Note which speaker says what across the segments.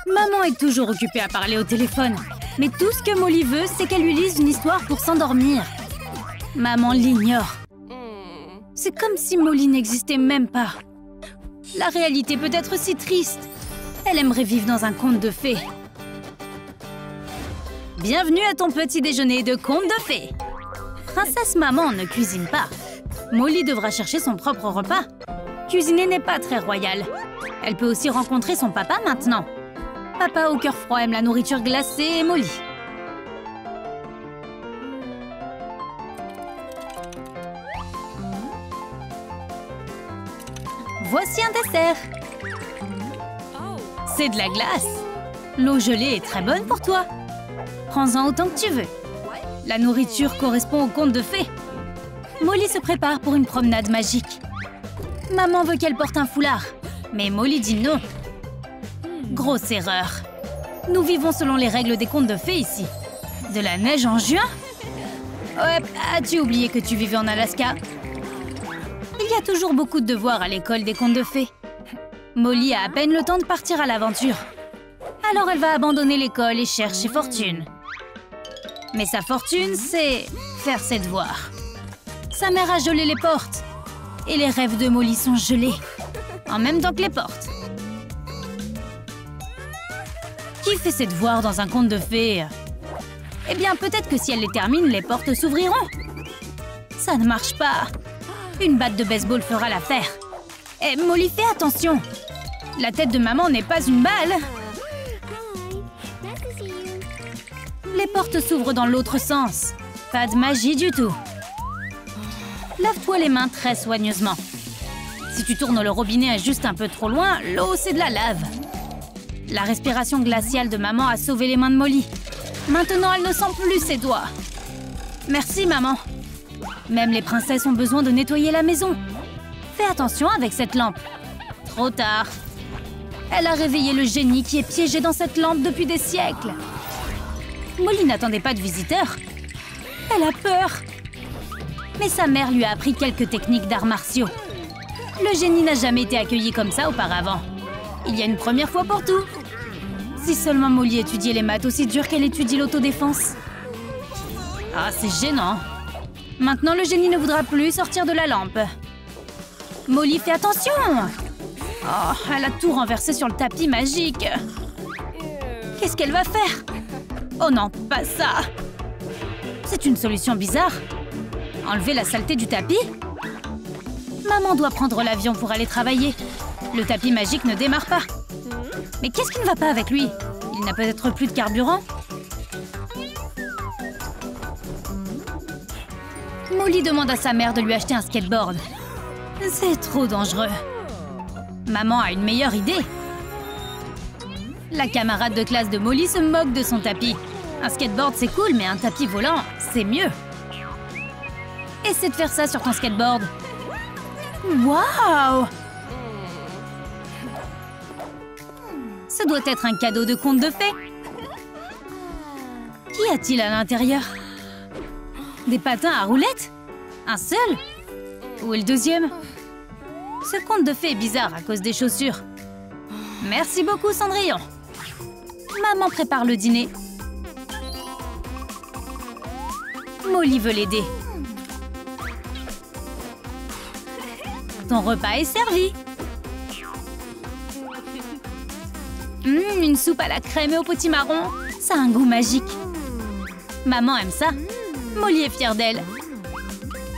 Speaker 1: Maman est toujours occupée à parler au téléphone. Mais tout ce que Molly veut, c'est qu'elle lui lise une histoire pour s'endormir. Maman l'ignore. C'est comme si Molly n'existait même pas. La réalité peut être si triste. Elle aimerait vivre dans un conte de fées. Bienvenue à ton petit déjeuner de conte de fées. Princesse Maman ne cuisine pas. Molly devra chercher son propre repas. Cuisiner n'est pas très royal. Elle peut aussi rencontrer son papa maintenant. Papa au cœur froid aime la nourriture glacée et Molly. Voici un dessert. C'est de la glace. L'eau gelée est très bonne pour toi. Prends-en autant que tu veux. La nourriture correspond au conte de fées. Molly se prépare pour une promenade magique. Maman veut qu'elle porte un foulard, mais Molly dit non. Grosse erreur. Nous vivons selon les règles des contes de fées ici. De la neige en juin? Ouais, as-tu oublié que tu vivais en Alaska? Il y a toujours beaucoup de devoirs à l'école des contes de fées. Molly a à peine le temps de partir à l'aventure. Alors elle va abandonner l'école et chercher fortune. Mais sa fortune, c'est faire ses devoirs. Sa mère a gelé les portes. Et les rêves de Molly sont gelés. En même temps que les portes. Qui fait ses devoirs dans un conte de fées? Eh bien, peut-être que si elle les termine, les portes s'ouvriront. Ça ne marche pas. Une batte de baseball fera l'affaire. Eh, Molly, fais attention. La tête de maman n'est pas une balle. Les portes s'ouvrent dans l'autre sens. Pas de magie du tout. Lave-toi les mains très soigneusement. Si tu tournes le robinet juste un peu trop loin, l'eau, c'est de la lave. La respiration glaciale de maman a sauvé les mains de Molly. Maintenant, elle ne sent plus ses doigts. Merci, maman. Même les princesses ont besoin de nettoyer la maison. Fais attention avec cette lampe. Trop tard. Elle a réveillé le génie qui est piégé dans cette lampe depuis des siècles. Molly n'attendait pas de visiteurs. Elle a peur. Mais sa mère lui a appris quelques techniques d'arts martiaux. Le génie n'a jamais été accueilli comme ça auparavant. Il y a une première fois pour tout. Si seulement Molly étudiait les maths aussi dur qu'elle étudie l'autodéfense. Ah, c'est gênant. Maintenant, le génie ne voudra plus sortir de la lampe. Molly, fais attention! Oh, elle a tout renversé sur le tapis magique. Qu'est-ce qu'elle va faire? Oh non, pas ça! C'est une solution bizarre. Enlever la saleté du tapis? Maman doit prendre l'avion pour aller travailler. Le tapis magique ne démarre pas. Mais qu'est-ce qui ne va pas avec lui? Il n'a peut-être plus de carburant? Molly demande à sa mère de lui acheter un skateboard. C'est trop dangereux. Maman a une meilleure idée. La camarade de classe de Molly se moque de son tapis. Un skateboard, c'est cool, mais un tapis volant, c'est mieux. Essaie de faire ça sur ton skateboard. Waouh! Ça doit être un cadeau de conte de fées. Qu'y a-t-il à l'intérieur? Des patins à roulettes? Un seul? Où est le deuxième? Ce conte de fées est bizarre à cause des chaussures. Merci beaucoup, Cendrillon. Maman prépare le dîner. Molly veut l'aider. Ton repas est servi. Une soupe à la crème et au potimarron. Ça a un goût magique. Maman aime ça. Molly est fière d'elle.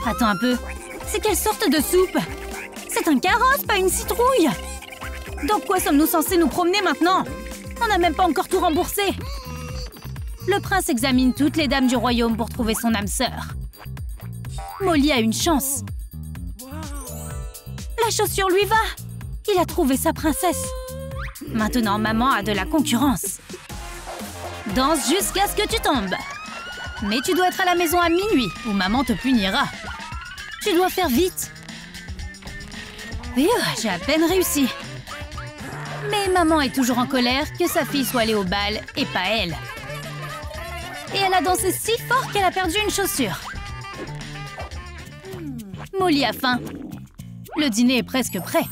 Speaker 1: Attends un peu. C'est quelle sorte de soupe? C'est un carrosse, pas une citrouille. Dans quoi sommes-nous censés nous promener maintenant? On n'a même pas encore tout remboursé. Le prince examine toutes les dames du royaume pour trouver son âme sœur. Molly a une chance. La chaussure lui va. Il a trouvé sa princesse. Maintenant, maman a de la concurrence. Danse jusqu'à ce que tu tombes. Mais tu dois être à la maison à minuit, ou maman te punira. Tu dois faire vite. J'ai à peine réussi. Mais maman est toujours en colère que sa fille soit allée au bal et pas elle. Et elle a dansé si fort qu'elle a perdu une chaussure. Molly a faim. Le dîner est presque prêt.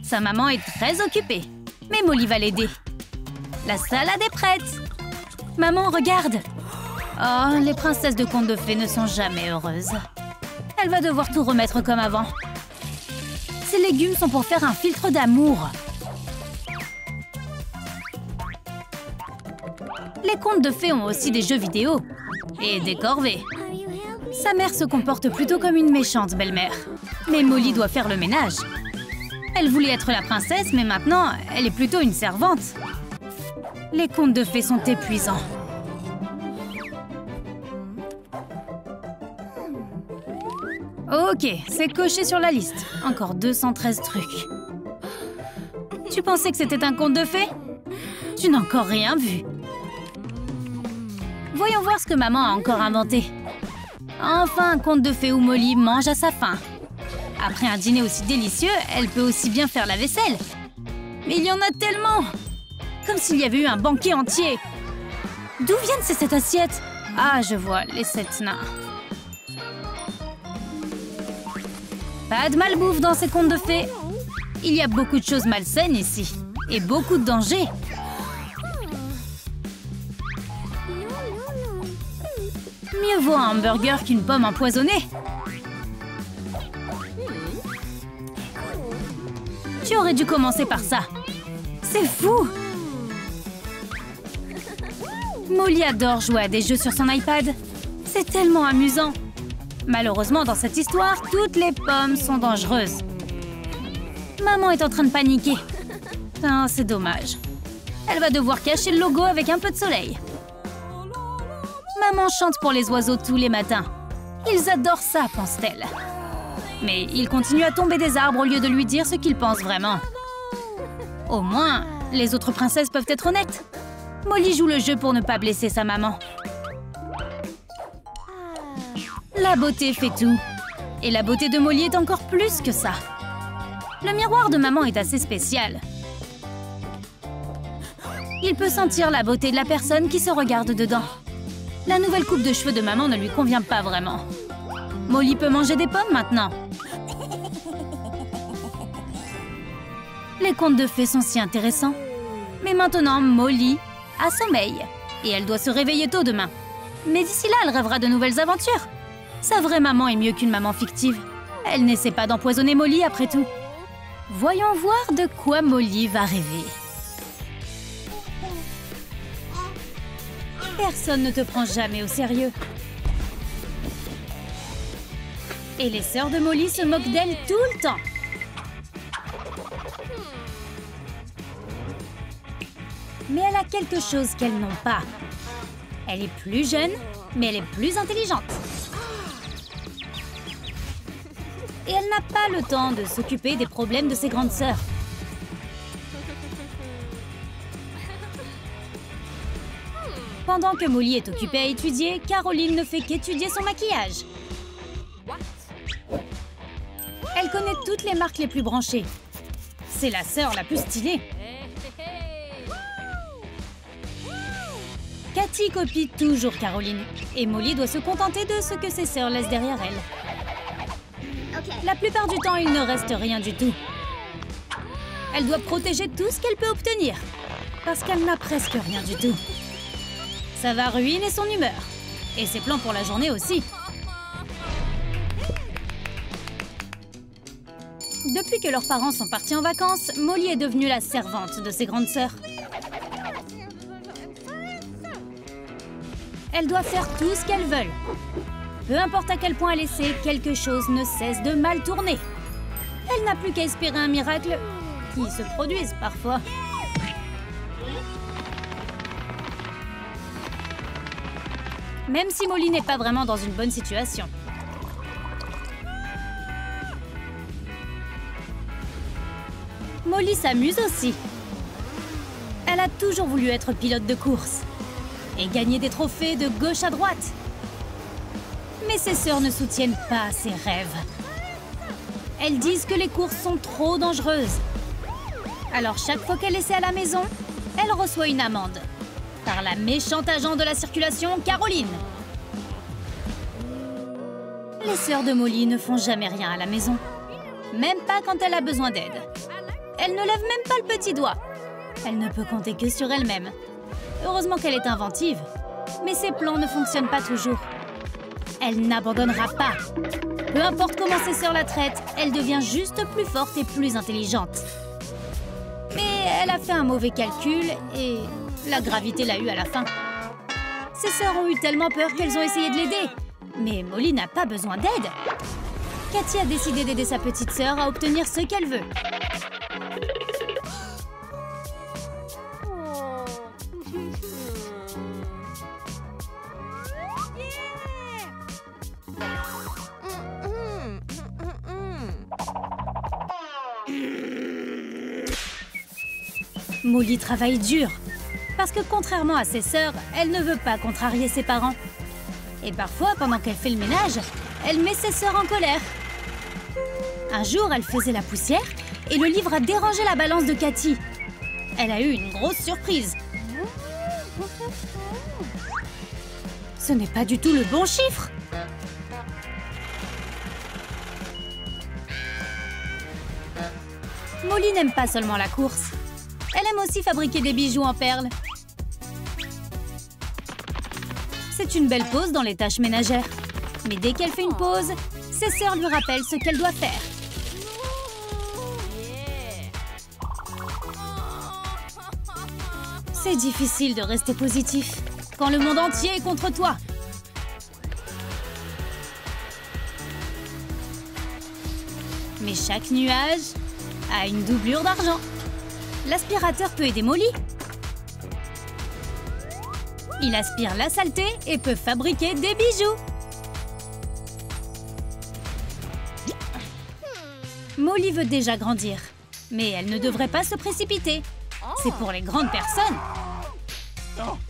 Speaker 1: Sa maman est très occupée. Mais Molly va l'aider. La salade est prête! Maman, regarde! Oh, les princesses de contes de fées ne sont jamais heureuses. Elle va devoir tout remettre comme avant. Ces légumes sont pour faire un filtre d'amour. Les contes de fées ont aussi des jeux vidéo. Et des corvées. Sa mère se comporte plutôt comme une méchante belle-mère. Mais Molly doit faire le ménage. Elle voulait être la princesse, mais maintenant, elle est plutôt une servante. Les contes de fées sont épuisants. Ok, c'est coché sur la liste. Encore 213 trucs. Tu pensais que c'était un conte de fées? Tu n'as encore rien vu. Voyons voir ce que maman a encore inventé. Enfin, un conte de fées où Molly mange à sa faim. Après un dîner aussi délicieux, elle peut aussi bien faire la vaisselle. Mais il y en a tellement! Comme s'il y avait eu un banquet entier. D'où viennent ces 7 assiettes? Ah, je vois, les 7 nains. Pas de malbouffe dans ces contes de fées. Il y a beaucoup de choses malsaines ici. Et beaucoup de dangers. Mieux vaut un hamburger qu'une pomme empoisonnée. Tu aurais dû commencer par ça. C'est fou! Molly adore jouer à des jeux sur son iPad. C'est tellement amusant. Malheureusement, dans cette histoire, toutes les pommes sont dangereuses. Maman est en train de paniquer. Oh, c'est dommage. Elle va devoir cacher le logo avec un peu de soleil. Maman chante pour les oiseaux tous les matins. Ils adorent ça, pense-t-elle. Mais ils continuent à tomber des arbres au lieu de lui dire ce qu'ils pensent vraiment. Au moins, les autres princesses peuvent être honnêtes. Molly joue le jeu pour ne pas blesser sa maman. La beauté fait tout. Et la beauté de Molly est encore plus que ça. Le miroir de maman est assez spécial. Il peut sentir la beauté de la personne qui se regarde dedans. La nouvelle coupe de cheveux de maman ne lui convient pas vraiment. Molly peut manger des pommes maintenant. Les contes de fées sont si intéressants. Mais maintenant, Molly a sommeil. Et elle doit se réveiller tôt demain. Mais d'ici là, elle rêvera de nouvelles aventures. Sa vraie maman est mieux qu'une maman fictive. Elle n'essaie pas d'empoisonner Molly après tout. Voyons voir de quoi Molly va rêver. Personne ne te prend jamais au sérieux. Et les sœurs de Molly se moquent d'elle tout le temps. Mais elle a quelque chose qu'elles n'ont pas. Elle est plus jeune, mais elle est plus intelligente. Et elle n'a pas le temps de s'occuper des problèmes de ses grandes sœurs. Pendant que Molly est occupée à étudier, Caroline ne fait qu'étudier son maquillage. Elle connaît toutes les marques les plus branchées. C'est la sœur la plus stylée. Cathy copie toujours Caroline. Et Molly doit se contenter de ce que ses sœurs laissent derrière elle. La plupart du temps, il ne reste rien du tout. Elle doit protéger tout ce qu'elle peut obtenir. Parce qu'elle n'a presque rien du tout. Ça va ruiner son humeur. Et ses plans pour la journée aussi. Depuis que leurs parents sont partis en vacances, Molly est devenue la servante de ses grandes sœurs. Elle doit faire tout ce qu'elles veulent. Peu importe à quel point elle essaie, quelque chose ne cesse de mal tourner. Elle n'a plus qu'à espérer un miracle qui se produise parfois. Même si Molly n'est pas vraiment dans une bonne situation. Molly s'amuse aussi. Elle a toujours voulu être pilote de course et gagner des trophées de gauche à droite. Mais ses sœurs ne soutiennent pas ses rêves. Elles disent que les courses sont trop dangereuses. Alors chaque fois qu'elle essaie à la maison, elle reçoit une amende. Par la méchante agent de la circulation, Caroline. Les sœurs de Molly ne font jamais rien à la maison. Même pas quand elle a besoin d'aide. Elle ne lève même pas le petit doigt. Elle ne peut compter que sur elle-même. Heureusement qu'elle est inventive. Mais ses plans ne fonctionnent pas toujours. Elle n'abandonnera pas. Peu importe comment ses sœurs la traitent, elle devient juste plus forte et plus intelligente. Mais elle a fait un mauvais calcul et la gravité l'a eu à la fin. Ses sœurs ont eu tellement peur qu'elles ont essayé de l'aider. Mais Molly n'a pas besoin d'aide. Cathy a décidé d'aider sa petite sœur à obtenir ce qu'elle veut. Molly travaille dur, parce que contrairement à ses sœurs, elle ne veut pas contrarier ses parents. Et parfois, pendant qu'elle fait le ménage, elle met ses sœurs en colère. Un jour, elle faisait la poussière et le livre a dérangé la balance de Cathy. Elle a eu une grosse surprise. Ce n'est pas du tout le bon chiffre. Molly n'aime pas seulement la course. Elle aime aussi fabriquer des bijoux en perles. C'est une belle pause dans les tâches ménagères. Mais dès qu'elle fait une pause, ses sœurs lui rappellent ce qu'elle doit faire. C'est difficile de rester positif quand le monde entier est contre toi. Mais chaque nuage a une doublure d'argent. L'aspirateur peut aider Molly. Il aspire la saleté et peut fabriquer des bijoux. Molly veut déjà grandir, mais elle ne devrait pas se précipiter. C'est pour les grandes personnes.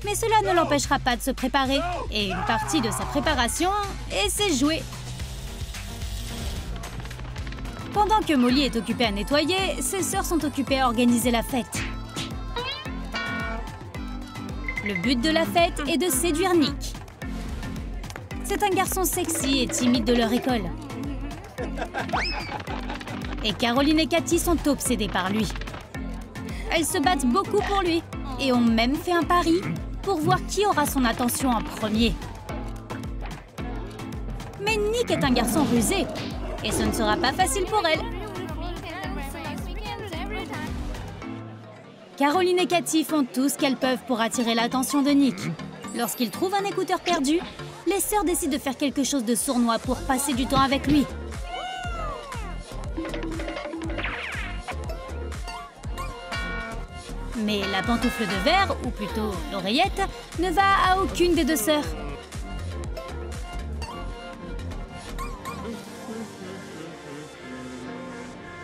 Speaker 1: Mais cela ne l'empêchera pas de se préparer. Et une partie de sa préparation est ses jouets. Pendant que Molly est occupée à nettoyer, ses sœurs sont occupées à organiser la fête. Le but de la fête est de séduire Nick. C'est un garçon sexy et timide de leur école. Et Caroline et Cathy sont obsédées par lui. Elles se battent beaucoup pour lui et ont même fait un pari pour voir qui aura son attention en premier. Mais Nick est un garçon rusé. Et ce ne sera pas facile pour elle. Caroline et Cathy font tout ce qu'elles peuvent pour attirer l'attention de Nick. Lorsqu'il trouve un écouteur perdu, les sœurs décident de faire quelque chose de sournois pour passer du temps avec lui. Mais la pantoufle de verre, ou plutôt l'oreillette, ne va à aucune des deux sœurs.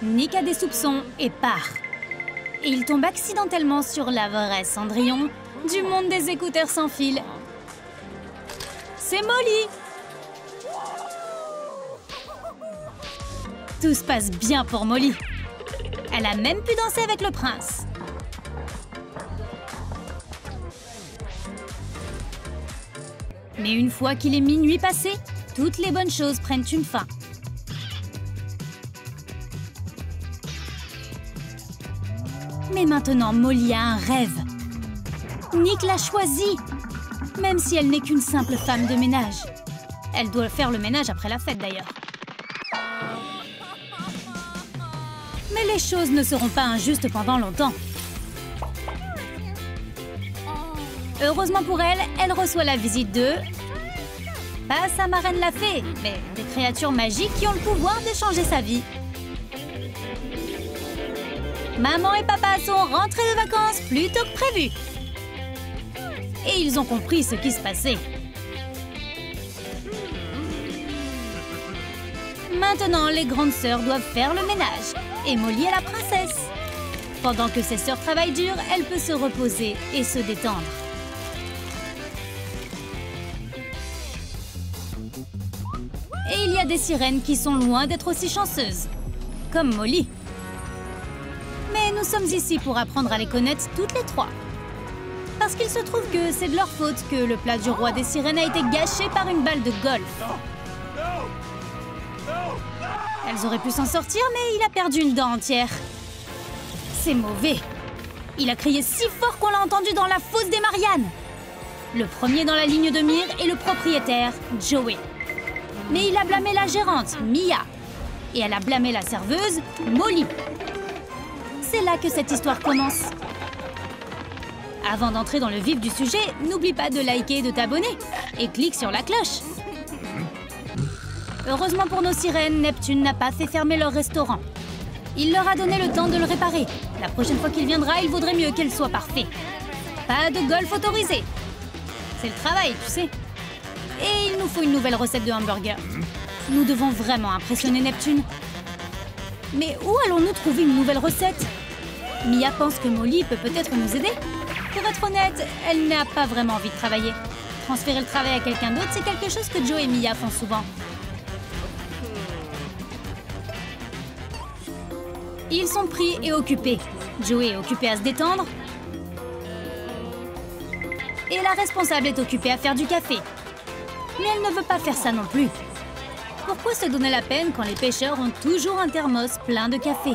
Speaker 1: Nick a des soupçons et part. Et il tombe accidentellement sur la vraie Cendrillon du monde des écouteurs sans fil. C'est Molly! Tout se passe bien pour Molly. Elle a même pu danser avec le prince. Mais une fois qu'il est minuit passé, toutes les bonnes choses prennent une fin. Mais maintenant, Molly a un rêve. Nick l'a choisie, même si elle n'est qu'une simple femme de ménage. Elle doit faire le ménage après la fête, d'ailleurs. Mais les choses ne seront pas injustes pendant longtemps. Heureusement pour elle, elle reçoit la visite de... pas sa marraine la fée, mais des créatures magiques qui ont le pouvoir de changer sa vie. Maman et papa sont rentrés de vacances plus tôt que prévu. Et ils ont compris ce qui se passait. Maintenant, les grandes sœurs doivent faire le ménage. Et Molly est la princesse. Pendant que ses sœurs travaillent dur, elle peut se reposer et se détendre. Et il y a des sirènes qui sont loin d'être aussi chanceuses. Comme Molly. Mais nous sommes ici pour apprendre à les connaître toutes les trois. Parce qu'il se trouve que c'est de leur faute que le plat du roi des sirènes a été gâché par une balle de golf. Elles auraient pu s'en sortir, mais il a perdu une dent entière. C'est mauvais. Il a crié si fort qu'on l'a entendu dans la fosse des Mariannes. Le premier dans la ligne de mire est le propriétaire, Joey. Mais il a blâmé la gérante, Mia. Et elle a blâmé la serveuse, Molly. C'est là que cette histoire commence. Avant d'entrer dans le vif du sujet, n'oublie pas de liker et de t'abonner. Et clique sur la cloche. Heureusement pour nos sirènes, Neptune n'a pas fait fermer leur restaurant. Il leur a donné le temps de le réparer. La prochaine fois qu'il viendra, il vaudrait mieux qu'elle soit parfaite. Pas de golf autorisé. C'est le travail, tu sais. Et il nous faut une nouvelle recette de hamburger. Nous devons vraiment impressionner Neptune. Mais où allons-nous trouver une nouvelle recette? Mia pense que Molly peut peut-être nous aider. Pour être honnête, elle n'a pas vraiment envie de travailler. Transférer le travail à quelqu'un d'autre, c'est quelque chose que Joe et Mia font souvent. Ils sont pris et occupés. Joey est occupé à se détendre. Et la responsable est occupée à faire du café. Mais elle ne veut pas faire ça non plus. Pourquoi se donner la peine quand les pêcheurs ont toujours un thermos plein de café?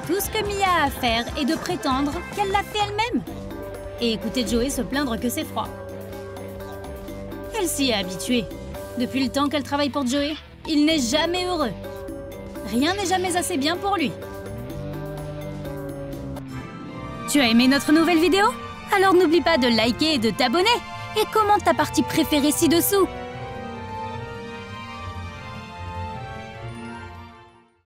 Speaker 1: Tout ce que Mia a à faire est de prétendre qu'elle l'a fait elle-même. Et écouter Joey se plaindre que c'est froid. Elle s'y est habituée. Depuis le temps qu'elle travaille pour Joey, il n'est jamais heureux. Rien n'est jamais assez bien pour lui. Tu as aimé notre nouvelle vidéo? Alors n'oublie pas de liker et de t'abonner. Et commente ta partie préférée ci-dessous.